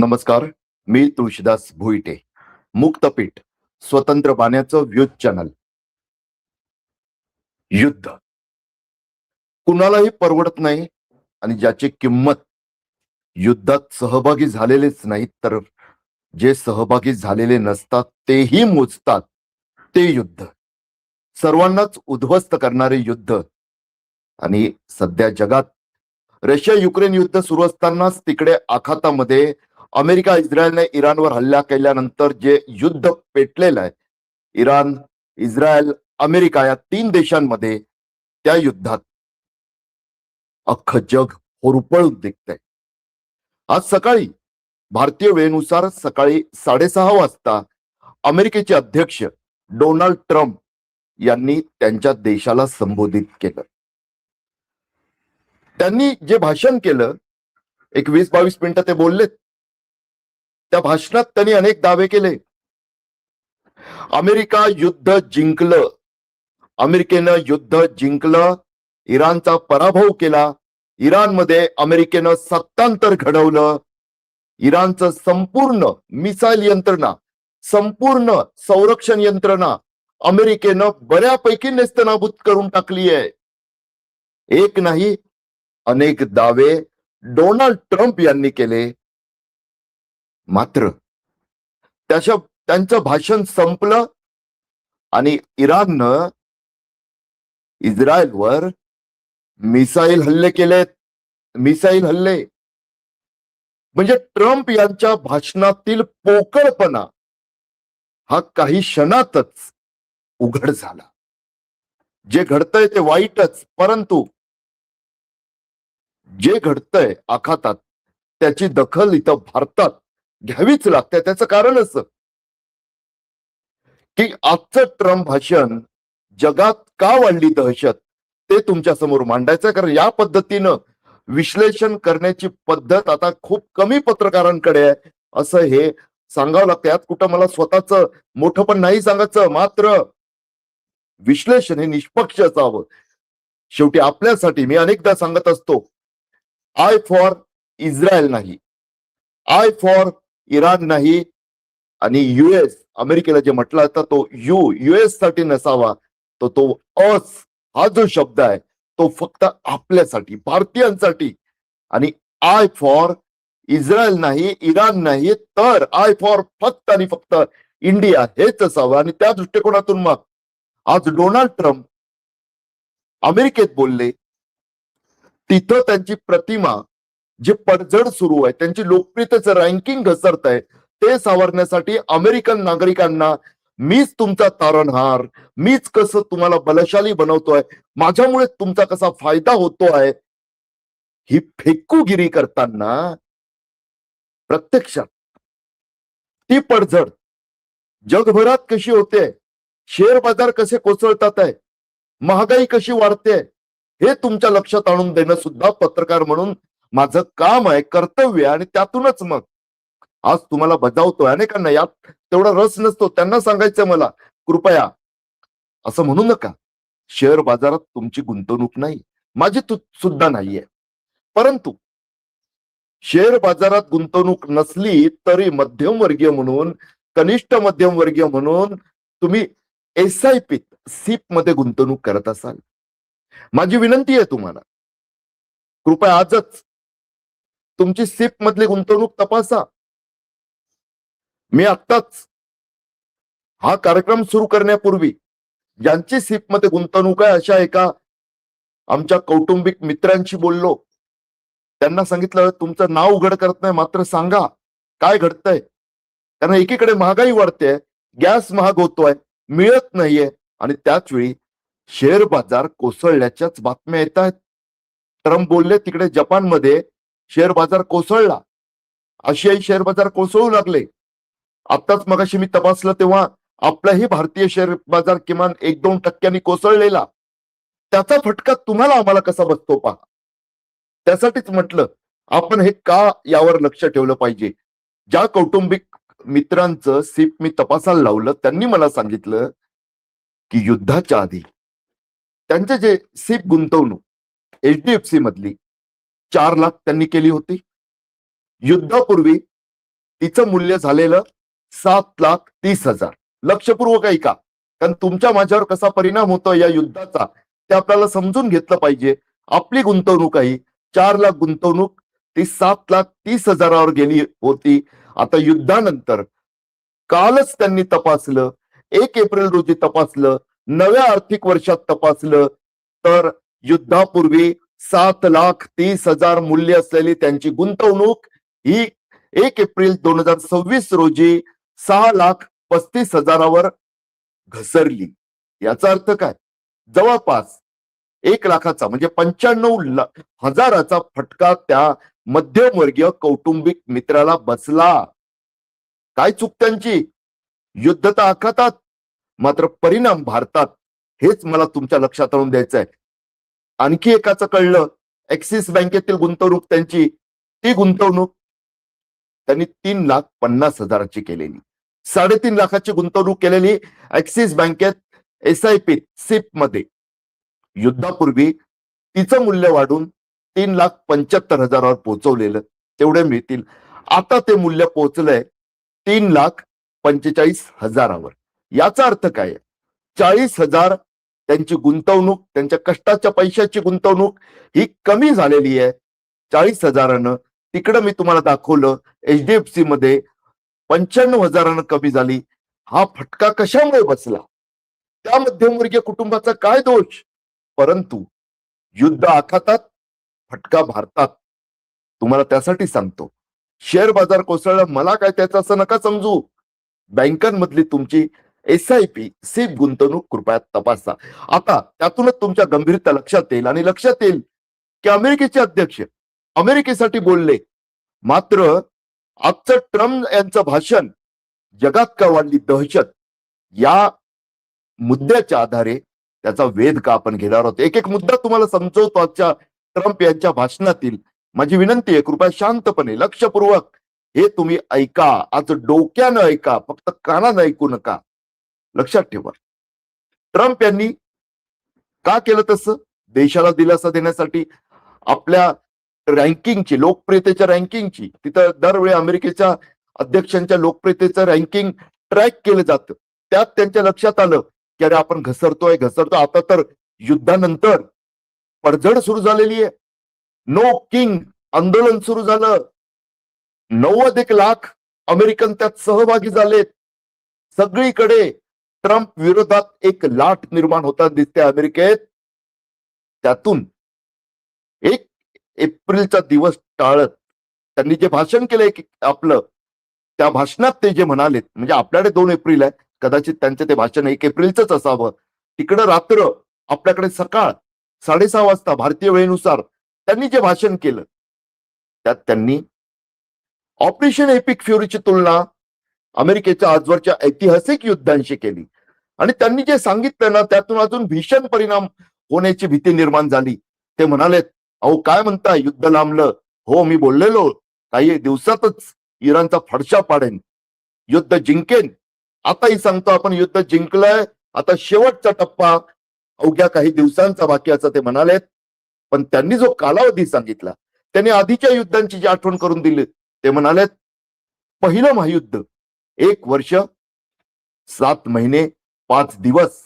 नमस्कार. मी तुळशीदास भोईटे. मुक्तपीठ स्वतंत्र बाण्याचं views channel. युद्ध कुणालाही परवडत नाही आणि ज्याची किंमत युद्धात सहभागी झालेलेच नाहीत तर जे सहभागी झालेले नसतात तेही मोजतात. ते युद्ध सर्वांनाच उद्ध्वस्त करणारे युद्ध. आणि सध्या जगात रशिया युक्रेन युद्ध सुरू असतानाच तिकडे आखातामध्ये अमेरिका इस्रायलने इराणवर हल्ला केल्यानंतर जे युद्ध पेटलेलं आहे, इराण, इस्रायल, अमेरिका या 3 देशांमध्ये, त्या युद्धात अख्खं जग होरपळून दिसतंय. आज सकाळी भारतीय वेळेनुसार सकाळी 6:30 वाजता अमेरिकेचे अध्यक्ष डोनाल्ड ट्रम्प यांनी त्यांच्या देशाला संबोधित केलं. त्यांनी जे भाषण केलं, एक 20-22 मिनिटं ते बोललेत. त्या भाषणात त्यांनी अनेक दावे केले. अमेरिका युद्ध जिंकलं, अमेरिकेनं युद्ध जिंकलं, इराणचा पराभव केला, इराणमध्ये अमेरिकेनं सत्तांतर घडवलं, इराणचं संपूर्ण मिसाईल यंत्रणा, संपूर्ण संरक्षण यंत्रणा अमेरिकेनं बऱ्यापैकी नेस्तनाबूत करून टाकली आहे. एक नाही, अनेक दावे डोनाल्ड ट्रम्प यांनी केले. मात्र त्यांचं भाषण संपलं आणि इराणनं इस्रायलवर मिसाईल हल्ले केलेत. मिसाईल हल्ले म्हणजे ट्रम्प यांच्या भाषणातील पोकळपणा हा काही क्षणातच उघड झाला. जे घडतंय ते वाईटच, परंतु जे घडतंय आखातात त्याची दखल इथं भारतात घ्यावीच लागते. त्याचं कारण असं की आजचं ट्रम्प भाषण जगात का वाढली दहशत ते तुमच्या समोर मांडायचं. कारण या पद्धतीनं विश्लेषण करण्याची पद्धत आता खूप कमी पत्रकारांकडे आहे, असं हे सांगावं लागतं. यात कुठं मला स्वतःच मोठं पण नाही सांगायचं, मात्र विश्लेषण हे निष्पक्ष असावं. शेवटी आपल्यासाठी मी अनेकदा सांगत असतो, आय फॉर इस्रायल नाही, आय फॉर इराण नाही, आणि युएस अमेरिकेला जे म्हटलं जातं तो युएस साठी नसावा, तो अस हा जो शब्द आहे तो फक्त आपल्यासाठी, भारतीयांसाठी. आणि आय फॉर इस्रायल नाही, इराण नाही, तर आय फॉर फक्त आणि फक्त इंडिया हेच असावं. आणि त्या दृष्टिकोनातून मग आज डोनाल्ड ट्रम्प अमेरिकेत बोलले. तिथं त्यांची प्रतिमा जे पडझड सुरू आहे, त्यांची लोकप्रियतेचं रँकिंग घसरत आहे, ते सावरण्यासाठी अमेरिकन नागरिकांना मीच तुमचा तारणहार, मीच कसं तुम्हाला बलशाली बनवतोय, माझ्यामुळे तुमचा कसा फायदा होतोय, ही फेकूगिरी करताना प्रत्यक्षात ती पडझड जगभरात कशी होते, शेअर बाजार कसे कोसळतात आहे, महागाई कशी वाढते, हे तुमच्या लक्षात आणून देणं सुद्धा पत्रकार म्हणून माझं काम आहे, कर्तव्य आहे. आणि त्यातूनच मग आज तुम्हाला बजावतोय. अनेकांना यात तेवढा रस नसतो, त्यांना सांगायचं मला, कृपया असं म्हणू नका. शेअर बाजारात तुमची गुंतवणूक नाही, माझी सुद्धा नाहीये. परंतु शेअर बाजारात गुंतवणूक नसली तरी मध्यमवर्गीय म्हणून, कनिष्ठ मध्यमवर्गीय म्हणून तुम्ही SIP सीप मध्ये गुंतवणूक करत असाल. माझी विनंती आहे तुम्हाला, कृपया आजच तुमची सीप मधली गुंतवणूक तपासा. मी आत्ताच हा कार्यक्रम सुरू करण्यापूर्वी ज्यांची सीप मध्ये गुंतवणूक आहे अशा एका आमच्या कौटुंबिक मित्रांशी बोललो. त्यांना सांगितलं, तुमचं नाव उघड करत नाही, मात्र सांगा काय घडतंय. कारण एकीकडे महागाई वाढते, गॅस महाग होतोय, मिळत नाहीये, आणि त्याच वेळी शेअर बाजार कोसळल्याच्याच बातम्या येत आहेत. ट्रम्प बोलले तिकडे जपानमध्ये शेअर बाजार कोसळला, आशियाई शेअर बाजार कोसळू लागले. आताच मगाशी मी तपासलं तेव्हा आपलाही भारतीय शेअर बाजार किमान 1-2 टक्क्यांनी कोसळलेला. त्याचा फटका तुम्हाला आम्हाला कसा बसतो पहा. त्यासाठीच म्हटलं आपण हे का यावर लक्ष ठेवलं पाहिजे. ज्या कौटुंबिक मित्रांचं सीप मी तपासायला लावलं त्यांनी मला सांगितलं की युद्धाच्या आधी त्यांचे जे सीप गुंतवणूक HDFC मधली 4 लाख त्यांनी केली होती. युद्धापूर्वी तिचं मूल्य झालेलं 7,30,000. लक्षपूर्वक ऐका, कारण तुमच्या माझ्यावर कसा परिणाम होतो या युद्धाचा ते आपल्याला समजून घेतलं पाहिजे. आपली गुंतवणूक आहे 4 लाख गुंतवणूक, ती 7,30,000वर गेली होती. आता युद्धानंतर कालच त्यांनी तपासलं, 1 एप्रिल रोजी तपासलं, नव्या आर्थिक वर्षात तपासलं, तर युद्धापूर्वी 7,30,000 मूल्य असलेली त्यांची गुंतवणूक ही 1 एप्रिल 2026 रोजी 6,35,000वर घसरली. याचा अर्थ काय? जवळपास 1 लाखाचा म्हणजे 95,000चा फटका त्या मध्यमवर्गीय कौटुंबिक मित्राला बसला. काय चूक त्यांची? युद्ध तर आखातात, मात्र परिणाम भारतात. हेच मला तुमच्या लक्षात आणून द्यायचं आहे. आणखी एकाचं कळलं, ऍक्सिस बँकेतील गुंतवणूक त्यांची, ती गुंतवणूक त्यांनी 3,50,000ची केलेली. 3.5 लाखाची गुंतवणूक केलेली ऍक्सिस बँकेत SIP सिप मध्ये. युद्धापूर्वी तिचं मूल्य वाढून 3,75,000वर पोहोचवलेलं, तेवढे मिळतील. आता ते मूल्य पोहोचलंय 3,45,000वर. याचा अर्थ काय? 40,000 त्यांची गुंतवणूक, त्यांच्या कष्टाच्या पैशाची गुंतवणूक ही कमी झालेली आहे 40,000नं. तिकडं मी तुम्हाला दाखवलं HDFC मध्ये 95,000नं कमी झाली. हा फटका कशामुळे बसला? त्या मध्यमवर्गीय कुटुंबाचा काय दोष? परंतु युद्ध आखातात, फटका भारतात. तुम्हाला त्यासाठी सांगतो, शेअर बाजार कोसळला मला काय त्याचं असं नका समजू. बँकांमधली तुमची SIP सिप गुंतवणूक कृपया तपासा. आता त्यातूनच तुमच्या गंभीरता लक्षात येईल आणि लक्षात येईल की अमेरिकेचे अध्यक्ष अमेरिकेसाठी बोलले, मात्र आजचं ट्रम्प यांचं भाषण जगात का वाढली दहशत या मुद्द्याच्या आधारे त्याचा वेध का आपण घेणार आहोत. एक एक मुद्दा तुम्हाला समजवतो आजच्या ट्रम्प यांच्या भाषणातील. माझी विनंती आहे, कृपया शांतपणे लक्षपूर्वक हे तुम्ही ऐका. आज डोक्यानं ऐका, फक्त कानानं ऐकू नका. लक्षात ठेवा, ट्रम्प यांनी का केलं तसं? देशाला दिलासा देण्यासाठी. आपल्या रँकिंगची, लोकप्रियतेच्या रँकिंगची, तिथं दरवेळी अमेरिकेच्या अध्यक्षांच्या लोकप्रियतेचं रँकिंग ट्रॅक केलं जातं. त्यात त्यांच्या लक्षात आलं की अरे आपण घसरतोय. आता तर युद्धानंतर पडझड सुरू झालेली आहे. नो किंग आंदोलन सुरू झालं. 91 लाख अमेरिकन त्यात सहभागी झालेत. सगळीकडे ट्रम्प विरोधात एक लाट निर्माण होताना दिसते अमेरिकेत. त्यातून 1 एप्रिलचा दिवस टाळत त्यांनी जे भाषण केलंय आपलं, त्या भाषणात ते जे म्हणालेत, म्हणजे आपल्याकडे 2 एप्रिल आहे, कदाचित त्यांचं ते भाषण 1 एप्रिलच असावं. तिकडं रात्र, आपल्याकडे सकाळ 6:30 वाजता भारतीय वेळेनुसार त्यांनी जे भाषण केलं, त्यात त्यांनी ऑपरेशन एपिक फ्युरीची तुलना अमेरिकेच्या आजवरच्या ऐतिहासिक युद्धांशी केली. आणि त्यांनी जे सांगितलं ना, त्यातून अजून भीषण परिणाम होण्याची भीती निर्माण झाली. ते म्हणालेत, अहो काय म्हणताय, युद्ध लांबलं. हो, मी बोललेलो काही दिवसातच इराणचा फडशा पाडेन, युद्ध जिंकेन. आताही सांगतो, आपण युद्ध जिंकलंय, आता शेवटचा टप्पा अवघ्या काही दिवसांचा बाकी असं ते म्हणालेत. पण त्यांनी जो कालावधी सांगितला, त्यांनी आधीच्या युद्धांची जी आठवण करून दिली. ते म्हणालेत, पहिलं महायुद्ध 1 वर्ष 7 महिने 5 दिवस,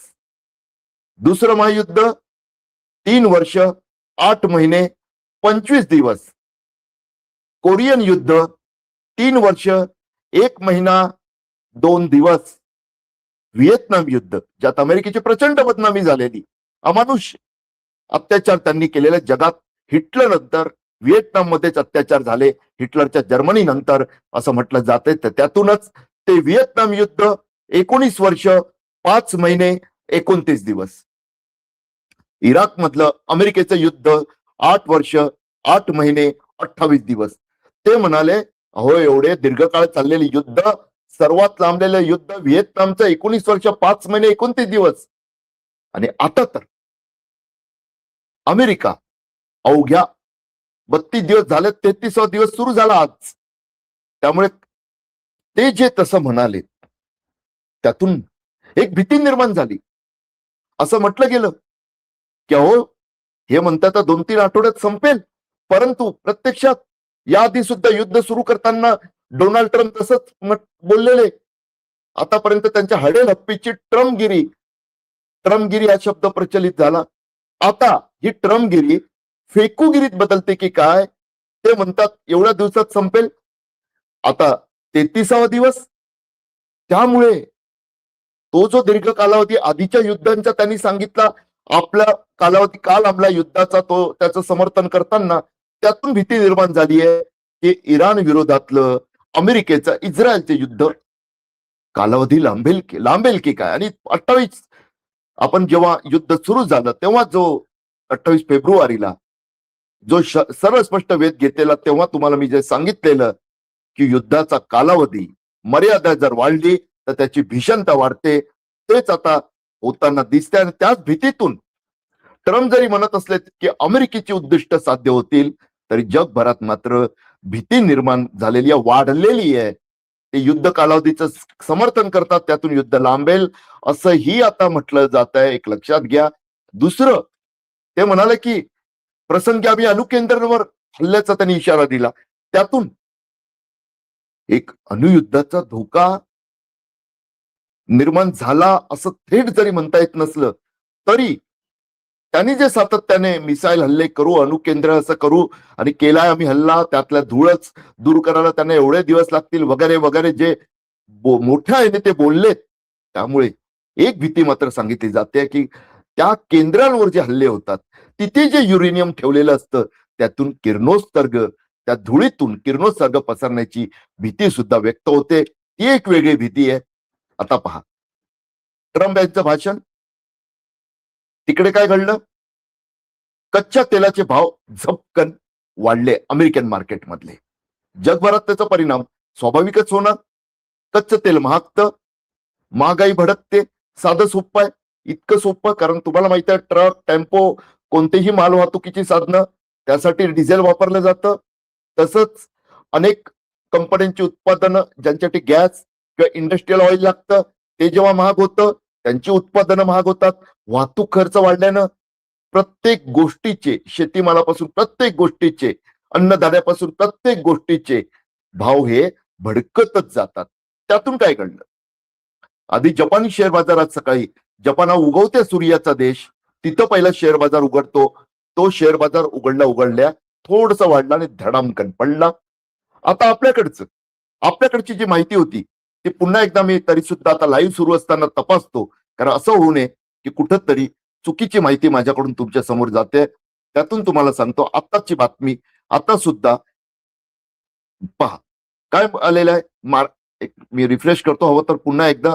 दुसरं महायुद्ध 3 वर्ष 8 महिने 25 दिवस, कोरियन युद्ध 3 वर्ष 1 महिना 2 दिवस, व्हिएतनाम युद्ध ज्यात अमेरिकेची प्रचंड बदनामी झालेली, अमानुष अत्याचार त्यांनी केलेले. जगात हिटलर नंतर व्हिएतनाम मध्येच अत्याचार झाले, हिटलरच्या जर्मनी नंतर असं म्हटलं जाते. तर त्यातूनच ते व्हिएतनाम युद्ध 19 वर्ष 5 महिने 29 दिवस. इराक मधलं अमेरिकेचं युद्ध 8 वर्ष 8 महिने 28 दिवस. ते म्हणाले, अहो एवढे दीर्घकाळ चाललेले युद्ध, सर्वात लांबलेलं युद्ध व्हिएतनामचं 19 वर्ष 5 महिने 29 दिवस. आणि आता तर अमेरिका अवघ्या 32 दिवस झाले, 33वा दिवस सुरू झाला आज. त्यामुळे ते जे तसं म्हणाले, त्यातून एक भीती निर्माण झाली. असं म्हटलं गेलं की अहो हे म्हणतात 2-3 आठवड्यात संपेल, परंतु प्रत्यक्षात याआधी सुद्धा युद्ध सुरू करताना डोनाल्ड ट्रम्प तसंच बोललेले. आतापर्यंत त्यांच्या हडेलहप्पीची ट्रम्पगिरी हा शब्द प्रचलित झाला. आता ही ट्रम्पगिरी फेकूगिरीत बदलते की काय ते म्हणतात एवढ्या दिवसात संपेल. आता 33वा दिवस. त्यामुळे तो जो दीर्घ कालावधी आधीच्या युद्धांचा त्यांनी सांगितला आपला कालावधी का लांबला युद्धाचा, तो त्याचं समर्थन करताना त्यातून भीती निर्माण झाली आहे की इराण विरोधातलं अमेरिकेचं इस्रायलचे युद्ध कालावधी लांबेल की काय. आणि 28 आपण जेव्हा युद्ध सुरू झालं तेव्हा जो 28 फेब्रुवारीला जो सरळ स्पष्ट वेध घेतलेला, तेव्हा तुम्हाला मी जे सांगितलेलं की युद्धाचा कालावधी मर्यादा जर वाढली तर त्याची भीषणता वाढते, तेच आता होताना दिसते. आणि त्याच भीतीतून ट्रम्प जरी म्हणत असले की अमेरिकेची उद्दिष्ट साध्य होतील, तरी जगभरात मात्र भीती निर्माण झालेली आहे, वाढलेली आहे. ते युद्ध कालावधीचं समर्थन करतात, त्यातून युद्ध लांबेल असंही आता म्हटलं जात आहे. एक लक्षात घ्या. दुसरं ते म्हणाले की प्रसंगी आम्ही अणुकेंद्रांवर हल्ल्याचा त्यांनी इशारा दिला. त्यातून एक अणुयुद्धाचा धोका निर्माण झाला असं थेट जरी म्हणता येत नसलं तरी त्यांनी जे सातत्याने मिसाईल हल्ले करू, अणुकेंद्र असं करू आणि केलाय आम्ही हल्ला, त्यातल्या धूळच दूर करायला त्यांना एवढे दिवस लागतील वगैरे वगैरे जे मोठ्या आहे ते बोललेत. त्यामुळे एक भीती मात्र सांगितली जाते की त्या केंद्रांवर जे हल्ले होतात तिथे जे युरेनियम ठेवलेलं असतं त्यातून किरणोत्सर्ग, त्या धुळीतून किरणोत्सर्ग पसरण्याची भीती सुद्धा व्यक्त होते. ती एक वेगळी भीती आहे. आता पहा ट्रम्प यांचं भाषण. तिकडे काय घडलं? कच्च्या तेलाचे भाव झपकन वाढले अमेरिकन मार्केटमधले. जगभरात त्याचा परिणाम स्वाभाविकच होणार. कच्चं तेल महागतं, महागाई भडकते. साधं सोपं आहे, इतकं सोपं, कारण तुम्हाला माहिती आहे ट्रक, टेम्पो, कोणतेही माल वाहतुकीची साधनं त्यासाठी डिझेल वापरलं जातं. तसंच अनेक कंपन्यांची उत्पादनं ज्यांच्यासाठी गॅस किंवा इंडस्ट्रियल ऑइल लागतं ते जेव्हा महाग होतं त्यांची उत्पादनं महाग होतात. वाहतूक खर्च वाढल्यानं प्रत्येक गोष्टीचे, शेतीमालापासून प्रत्येक गोष्टीचे, अन्नधान्यापासून प्रत्येक गोष्टीचे भाव हे भडकतच जातात. त्यातून काय घडलं? आधी जपानी शेअर बाजारात सकाळी, जपान हा उगवत्या सूर्याचा देश, तिथं पहिला शेअर बाजार उघडतो. तो शेअर बाजार उघडल्या थोडस वाढला आणि धडामकन पडला. आता आपल्याकडची जी माहिती होती ती पुन्हा एकदा मी तरी सुद्धा आता लाईव्ह सुरू असताना तपासतो, कारण असं होऊ नये की कुठंतरी चुकीची माहिती माझ्याकडून तुमच्या समोर जाते. त्यातून तुम्हाला सांगतो आताची बातमी. आता सुद्धा पहा काय आलेलं आहे. मी रिफ्रेश करतो, हवं तर पुन्हा एकदा.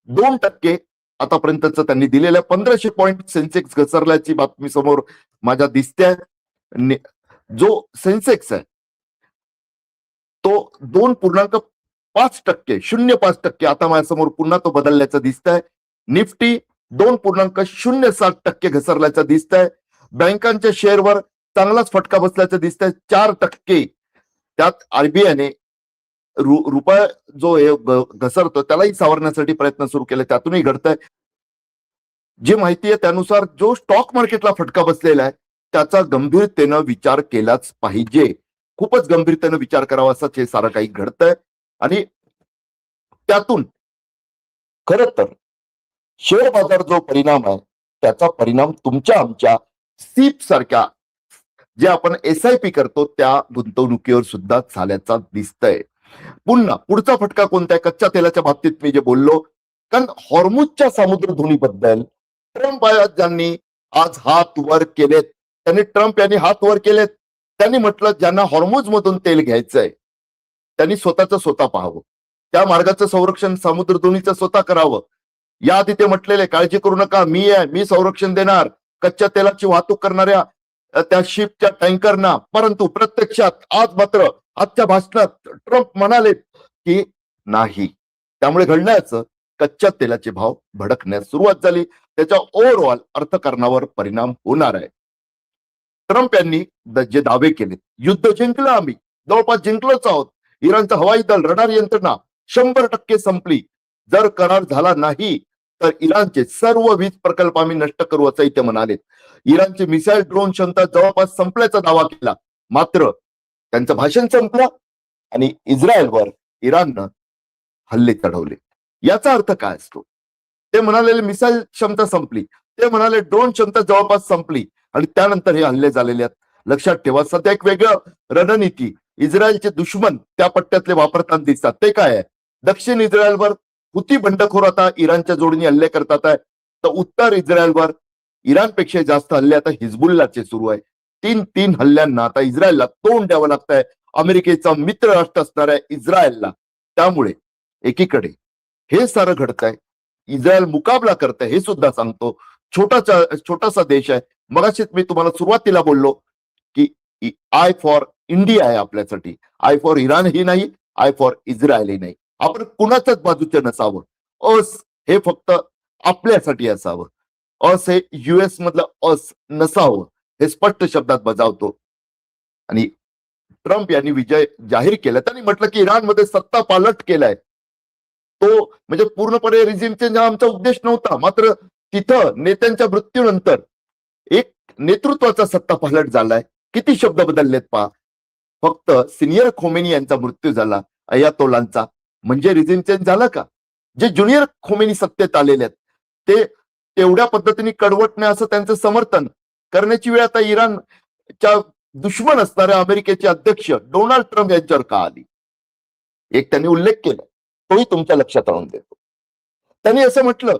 2% आतापर्यंतच त्यांनी दिलेल्या 1500 पॉईंट सेन्सेक्स घसरल्याची बातमी समोर माझ्या दिसते. जो सेन्सेक्स आहे तो 2.5%, 0.5% आता माझ्यासमोर पुन्हा तो बदलल्याचं दिसतंय. निफ्टी 2.07% घसरल्याचं दिसतंय. बँकांच्या शेअरवर चांगलाच फटका बसल्याचं दिसतंय, 4%. त्यात आरबीआयने रुपया जो घसरतो त्यालाही सावरण्यासाठी प्रयत्न सुरू केले, त्यातूनही घडतंय. जी माहिती आहे त्यानुसार जो स्टॉक मार्केटला फटका बसलेला आहे त्याचा गंभीरतेनं विचार केलाच पाहिजे. खूपच गंभीरतेनं विचार करावा असंच हे सारं काही घडतंय. आणि त्यातून खरं तर शेअर बाजार जो परिणाम आहे त्याचा परिणाम तुमच्या आमच्या सीप सारख्या जे आपण SIP करतो त्या गुंतवणुकीवर सुद्धा झाल्याचा दिसतंय. पुन्हा पुढचा फटका कोणता आहे? कच्च्या तेलाच्या बाबतीत मी जे बोललो, कारण हॉर्मुझच्या सामुद्रधुनीबद्दल ट्रम्प ज्यांनी आज हात वर केलेत, ट्रम्प यांनी हात वर केलेत. त्यांनी म्हटलं ज्यांना हॉर्मुझ मधून तेल घ्यायचंय त्यांनी स्वतः पाहावं, त्या मार्गाचं संरक्षण समुद्रधुनीचं स्वतः करावं. याआधी ते म्हटलेले काळजी करू नका, मी संरक्षण देणार कच्च्या तेलाची वाहतूक करणाऱ्या त्या शिपच्या टँकरना. परंतु प्रत्यक्षात आज मात्र आजच्या भाषणात ट्रम्प म्हणाले की नाही. त्यामुळे घडण्याचं कच्च्या तेलाचे भाव भडकण्यास सुरुवात झाली. त्याच्या ओव्हरऑल अर्थकारणावर परिणाम होणार आहे. ट्रम्प यांनी जे दावे केलेत, युद्ध जिंकलं आम्ही, जवळपास जिंकलोच आहोत. इराणचं हवाई दल, रडार यंत्रणा 100% संपली. जर करार झाला नाही तर इराणचे सर्व वीज प्रकल्प आम्ही नष्ट करू असंही ते म्हणालेत. इराणचे मिसाईल ड्रोन क्षमता जवळपास संपल्याचा दावा केला. मात्र त्यांचं भाषण संपलं आणि इस्रायलवर इराणनं हल्ले चढवले. याचा अर्थ काय असतो? ते म्हणाले मिसाईल क्षमता संपली, ते म्हणाले ड्रोन क्षमता जवळपास संपली आणि त्यानंतर हे हल्ले झालेले आहेत. लक्षात ठेवा, सध्या एक वेगळं रणनीती इस्रायलचे दुश्मन त्या पट्ट्यातले वापरताना दिसतात. ते काय आहे? दक्षिण इस्रायलवर हुती बंडखोर आता इराणच्या जोडीने हल्ले करतात आहे, तर उत्तर इस्रायलवर इराणपेक्षा जास्त हल्ले आता हिजबुल्लाचे सुरू आहे. तीन तीन हल्ल्यांना आता इस्रायलला तोंड द्यावं लागत आहे, अमेरिकेचा मित्र राष्ट्र असणाऱ्या इस्रायलला. त्यामुळे एकीकडे हे सारं घडतंय, इस्रायल मुकाबला करत आहे हे सुद्धा सांगतो. छोटासा देश आहे. मगाशीच मी तुम्हाला सुरुवातीला बोललो की आय फॉर इंडिया आहे आपल्यासाठी, आय फॉर इराण ही नाही, आय फॉर इस्रायल ही नाही. आपण कुणाच्याच बाजूचे नसावं. अस हे फक्त आपल्यासाठी असावं. अस हे युएस मधलं अस नसावं हे स्पष्ट शब्दात बजावतो. आणि ट्रम्प यांनी विजय जाहीर केला. त्यांनी म्हटलं की इराणमध्ये सत्ता पालट केलाय. तो म्हणजे पूर्णपणे रिझिम चेंज हा आमचा उद्देश नव्हता, मात्र तिथं नेत्यांच्या मृत्यूनंतर एक नेतृत्वाचा सत्ता पालट झालाय. किती शब्द बदललेत पहा. फक्त सिनियर खोमेनी यांचा मृत्यू झाला, अयातोलांचा, म्हणजे रिझिम चेंज झाला का? जे ज्युनियर खोमेनी सत्तेत आलेले आहेत ते तेवढ्या पद्धतीने कडवट नाही असं त्यांचं समर्थन करण्याची वेळ आता इराणच्या दुश्मन असणाऱ्या अमेरिकेचे अध्यक्ष डोनाल्ड ट्रम्प यांच्यावर का आली? एक त्यांनी उल्लेख केला, तोही तुमच्या लक्षात आणून देतो. त्यांनी असं म्हटलं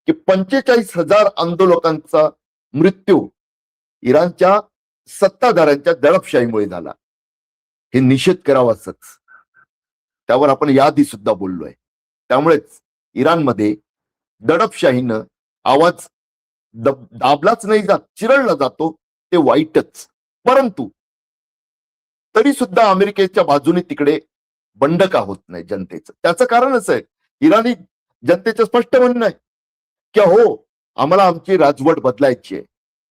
की 45,000 आंदोलकांचा मृत्यू इराणच्या सत्ताधाऱ्यांच्या दडपशाहीमुळे झाला. हे निषेध करावाच. त्यावर आपण याआधी सुद्धा बोललोय. त्यामुळेच इराणमध्ये दडपशाहीनं आवाज दाबलाच नाही जात, चिरळला जातो. ते वाईटच. परंतु तरी सुद्धा अमेरिकेच्या बाजूने तिकडे बंड का होत नाही जनतेचं? त्याचं कारणच आहे, इराणी जनतेचं स्पष्ट म्हणणं आहे की हो, आम्हाला आमची राजवट बदलायची आहे,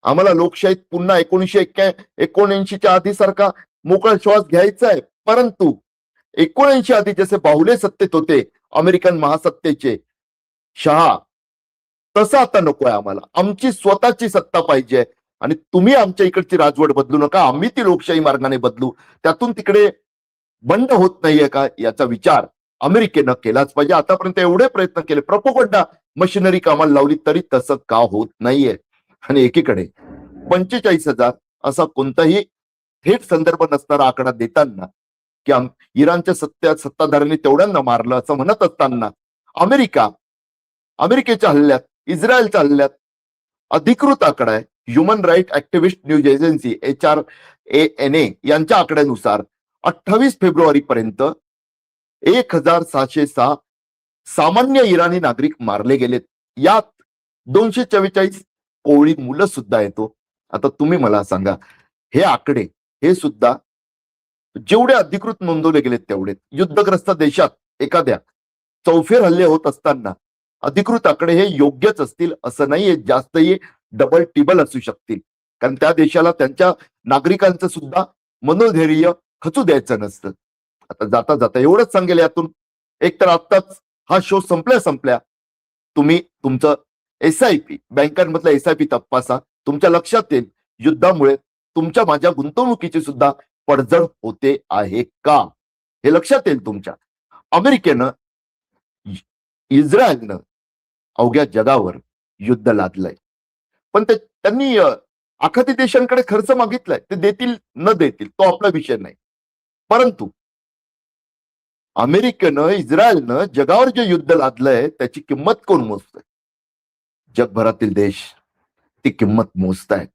आम्हाला लोकशाहीत पुन्हा 1979च्या आधी सारखा मोकळा श्वास घ्यायचा आहे. परंतु 79 आधी जसे बाहुले सत्तेत होते अमेरिकन महासत्तेचे शहा, तसं आता नकोय आम्हाला. आमची स्वतःची सत्ता पाहिजे आणि तुम्ही आमच्या इकडची राजवट बदलू नका, आम्ही ती लोकशाही मार्गाने बदलू. त्यातून तिकडे बंड होत नाहीये का याचा विचार अमेरिकेनं केलाच पाहिजे. आतापर्यंत एवढे प्रयत्न केले, प्रोपोगंडा मशिनरी कामाला लावली, तरी तसं का होत नाहीये? आणि एकीकडे 45,000 असा कोणताही थेट संदर्भ नसणारा आकडा देताना की इराणच्या सत्ताधाऱ्यांनी तेवढ्यांना मारलं असं म्हणत असताना अमेरिकेच्या हल्ल्यात, इस्रायलच्या हल्ल्यात अधिकृत आकडा आहे human right activist news agency HRANA यांच्या आकड्यानुसार 28 फेब्रुवारी पर्यंत 1,606 सामान्य इराणी नागरिक मारले गेलेत. यात 244 कोवळी मुलं सुद्धा येतो. आता तुम्ही मला सांगा, हे आकडे हे सुद्धा जेवढे अधिकृत नोंदवले गेलेत तेवढेच. युद्धग्रस्त देशात एखाद्या चौफेर हल्ले होत असताना अधिकृत आकडे हे योग्यच असतील असं नाहीये, जास्तही डबल टिबल असू शकतील. कारण त्या देशाला त्यांच्या नागरिकांचं सुद्धा मनोधैर्य खचू द्यायचं नसतं. आता जाता जाता एवढंच सांगेल यातून, एक तर आत्ताच हा शो संपल्या तुम्ही तुमचं SIP, बँकांमधलं SIP तपासा. तुमच्या लक्षात येईल युद्धामुळे तुमच्या माझ्या गुंतवणुकीची सुद्धा पडझड होते आहे का, हे लक्षात येईल तुमच्या. अमेरिकेनं, इस्रायलनं अवघ्या जगावर युद्ध लादलंय, पण त्यांनी आखाती देशांकडे खर्च मागितलाय. ते देतील न देतील तो आपला विषय नाही. परंतु अमेरिकेनं, इस्रायलनं जगावर जे युद्ध लादलंय त्याची किंमत कोण मोजतंय? जगभरातील देश ती किंमत मोजतायत.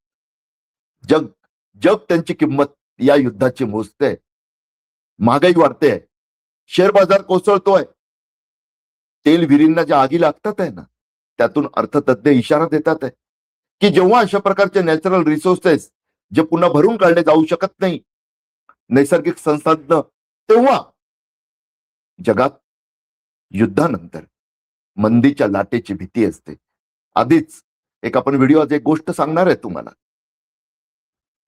जग त्यांची किंमत या युद्धाची मोजते. महागाई वाढते, शेअर बाजार कोसळतोय, तेल विहिरींना ज्या आगी लागतात आहे ना, त्यातून अर्थतज्ञ इशारा देतात आहे की जेव्हा अशा प्रकारचे नॅचरल रिसोर्सेस जे पुन्हा भरून काढले जाऊ शकत नाही, नैसर्गिक संसाधन, तेव्हा जगात युद्धानंतर मंदीच्या लाटेची भीती असते. आधीच एक आपण व्हिडिओ आज एक गोष्ट सांगणार आहे तुम्हाला.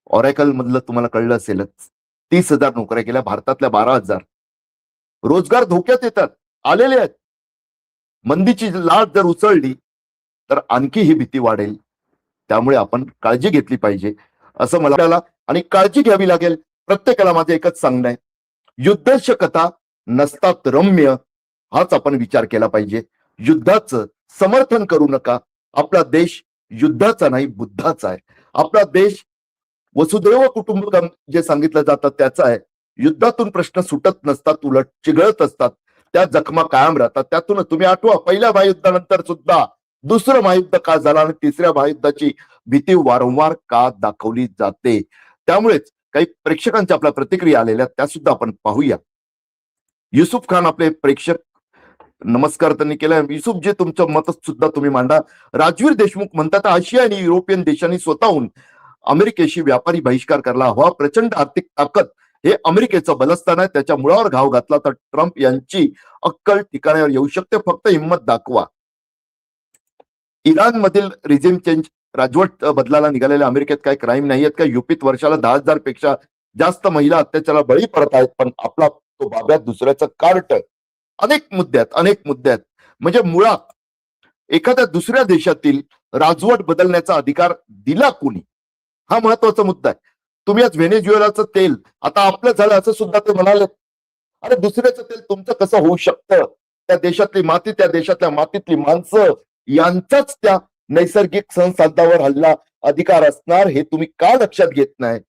ऑरॅकल मधलं तुम्हाला कळलं असेलच, 30,000 नोकऱ्या केल्या, भारतातल्या 12,000. रोजगार धोक्यात येतात, आलेले आहेत. मंदीची लाट जर उसळली तर आणखी ही भीती वाढेल. त्यामुळे आपण काळजी घेतली पाहिजे असं मला, आणि काळजी घ्यावी लागेल. प्रत्येकाला माझं एकच सांगणं आहे, युद्धशकता नसतात रम्य, हाच आपण विचार केला पाहिजे. युद्धाचं समर्थन करू नका. आपला देश युद्धाचा नाही, बुद्धाचा आहे. आपला देश वसुदैव कुटुंबकम जे सांगितलं जातं त्याचा आहे. युद्धातून प्रश्न सुटत नसतात, उलट चिघळत असतात. त्या जखमा कायम राहतात. त्यातूनच तुम्ही आठवा, पहिल्या महायुद्धानंतर सुद्धा दुसरं महायुद्ध का झालं आणि तिसऱ्या महायुद्धाची भीती वारंवार का दाखवली जाते. त्यामुळेच काही प्रेक्षकांच्या आपल्या प्रतिक्रिया आलेल्या त्या सुद्धा आपण पाहूया. युसुफ खान आपले प्रेक्षक नमस्कार त्यांनी केलाय. युसुफ जे तुमचं मत सुद्धा तुम्ही मांडा. राजवीर देशमुख म्हणतात आशिया आणि युरोपियन देशांनी स्वतःहून अमेरिकेशी व्यापारी बहिष्कार करायला हवा. प्रचंड आर्थिक ताकद हे अमेरिकेचं बलस्थान आहे. त्याच्या मुळावर घाव घातला तर ट्रम्प यांची अक्कल ठिकाणावर येऊ शकते. फक्त हिंमत दाखवा. इराण मधील रिझिम चेंज राजवट बदलायला निघालेल्या अमेरिकेत काही क्राईम नाही आहेत का? युपीत वर्षाला 10,000 पेक्षा जास्त महिला अत्याचाराला बळी पडत आहेत, पण आपला तो बाब्यात दुसऱ्याचं कार्ट. अनेक मुद्दे आहेत. म्हणजे मुळात एखाद्या दुसऱ्या देशातील राजवट बदलण्याचा अधिकार दिला कोणी, हा महत्वाचा मुद्दा आहे. तुम्ही आज व्हेनेझुएलाचं तेल आता आपलं झालं असं सुद्धा ते म्हणाले. अरे दुसऱ्याचं तेल तुमचं कसं होऊ शकतं? त्या देशातली माती, त्या देशातल्या मातीतली माणसं यांचाच त्या नैसर्गिक संसाधनावर हल्ला अधिकार असणार, हे तुम्ही का लक्षात घेत नाही?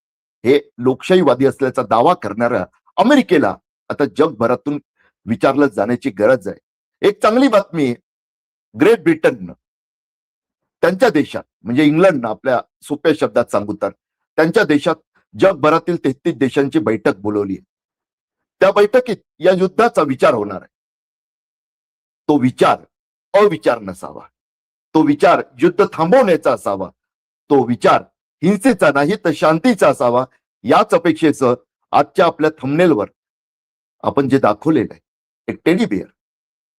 हे लोकशाहीवादी असल्याचा दावा करणाऱ्या अमेरिकेला आता जगभरातून विचारलं जाण्याची गरज आहे. एक चांगली बातमी आहे, ग्रेट ब्रिटननं त्यांच्या देशात म्हणजे इंग्लंडनं, आपल्या सोप्या शब्दात सांगू तर त्यांच्या देशात जगभरातील 33 देशांची बैठक बोलवली आहे. त्या बैठकीत या युद्धाचा विचार होणार आहे. तो विचार अविचार नसावा. तो विचार युद्ध थांबवण्याचा असावा. तो विचार हिंसेचा नाही तर शांतीचा असावा. याच अपेक्षेचं आजच्या आपल्या थंबनेलवर आपण जे दाखवलेलं आहे, एक टेडी बिअर.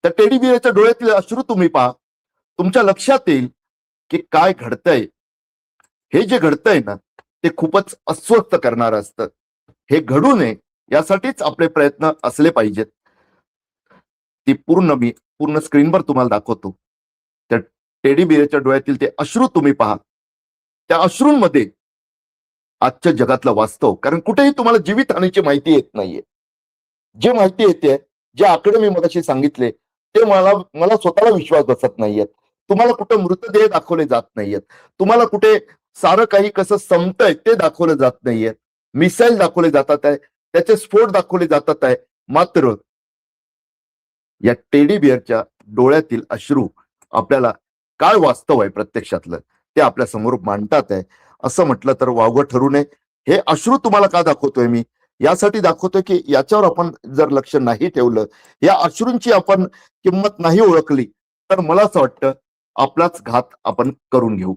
त्या टेडी बिअरच्या डोळ्यातील अश्रू तुम्ही पहा. तुमच्या लक्षात येईल की काय घडतंय. हे जे घडतंय ना, ते खूपच अस्वस्थ करणारं असतं. हे घडू नये यासाठीच आपले प्रयत्न असले पाहिजेत. ती मी पूर्ण स्क्रीनवर तुम्हाला दाखवतो. त्या टेडी बिअरच्या डोळ्यातील ते अश्रू तुम्ही पहा. त्या अश्रूंमध्ये आजच्या जगातलं वास्तव, कारण कुठेही तुम्हाला जीवितहानीची माहिती येत नाहीये. जे माहिती येते, जे आकडे मी मगाशी सांगितले, ते मला स्वतःला विश्वास बसत नाहीयेत. तुम्हाला कुठे मृतदेह दाखवले जात नाहीयेत. तुम्हाला कुठे सारं काही कसं संपतंय ते दाखवलं जात नाहीये. मिसाईल दाखवले जातात आहे, त्याचे स्फोट दाखवले जातात आहे. मात्र या टेडी बिअरच्या डोळ्यातील अश्रू आपल्याला काय वास्तव आहे प्रत्यक्षातलं ते आपल्या समोर मांडतात आहे. असं म्हटलं तर वावगं ठरू नये. हे अश्रू तुम्हाला का दाखवतोय मी? यासाठी दाखवतोय की याच्यावर आपण जर लक्ष नाही ठेवलं, या अश्रूंची आपण किंमत नाही ओळखली, तर मला असं वाटतं आपलाच घात आपण करून घेऊ.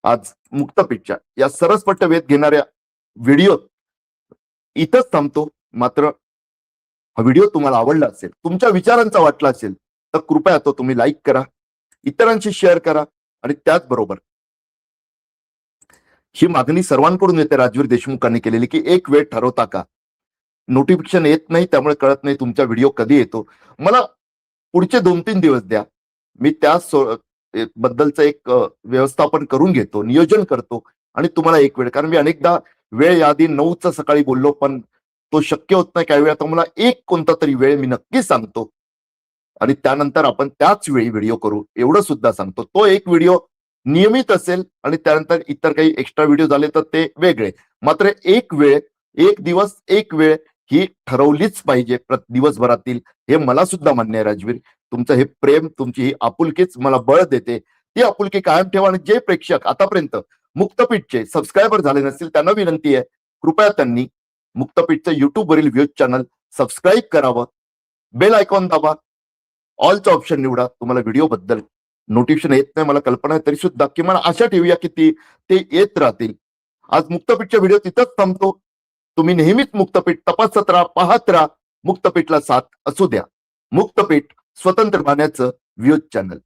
आज मुक्तपीठच्या या सरसपट्ट वेध घेणाऱ्या व्हिडिओ इथंच थांबतो. मात्र हा व्हिडिओ तुम्हाला आवडला असेल, तुमच्या विचारांचा वाटला असेल, तर कृपया तो तुम्ही लाईक करा, इतरांशी शेअर करा. आणि त्याचबरोबर ही मागणी सर्वांकडून येते राजवीर देशमुखांनी केलेली, की एक वेळ ठरवता का? नोटिफिकेशन येत नाही, त्यामुळे कळत नाही तुमचा व्हिडिओ कधी येतो. मला पुढचे 2-3 दिवस द्या. मी त्या बद्दलचं एक व्यवस्थापन करून घेतो, नियोजन करतो आणि तुम्हाला एक वेळ, कारण मी अनेकदा वेळ यादी 9चा सकाळी बोललो, पण तो शक्य होत नाही. काही वेळा तर मला एक कोणता तरी वेळ मी नक्की सांगतो आणि त्यानंतर आपण त्याच वेळी व्हिडिओ करू, एवढं सुद्धा सांगतो. तो एक व्हिडिओ नियमित असेल आणि त्यानंतर इतर काही एक्स्ट्रा व्हिडिओ झाले तर ते वेगळे. मात्र एक वेळ, एक दिवस, एक वेळ ही ठरवलीच पाहिजे दिवसभरातील. हे मला सुद्धा मान्य आहे राजवीर. तुमचं हे प्रेम, तुमची ही आपुलकीच मला बळ देते. ती आपुलकी कायम ठेवा. आणि जे प्रेक्षक आतापर्यंत मुक्तपीठचे सबस्क्रायबर झाले नसतील त्यांना विनंती आहे, कृपया त्यांनी मुक्तपीठचं युट्यूब वरील व्ह्यूज चॅनल सबस्क्राईब करावं, बेल आयकॉन दाबा, ऑलचं ऑप्शन निवडा. तुम्हाला व्हिडिओ बद्दल नोटिफिकेशन येत नाही मला कल्पना आहे, तरी सुद्धा किमान आशा ठेवूया की ते येत राहतील. आज मुक्तपीठच्या व्हिडिओ तिथंच थांबतो. तुम्ही नेहमीच मुक्तपीठ तपासत राहा, पाहत राहा. मुक्तपीठला साथ असू द्या. मुक्तपीठ स्वतंत्र मानण्याचं व्ह्यूज चॅनल.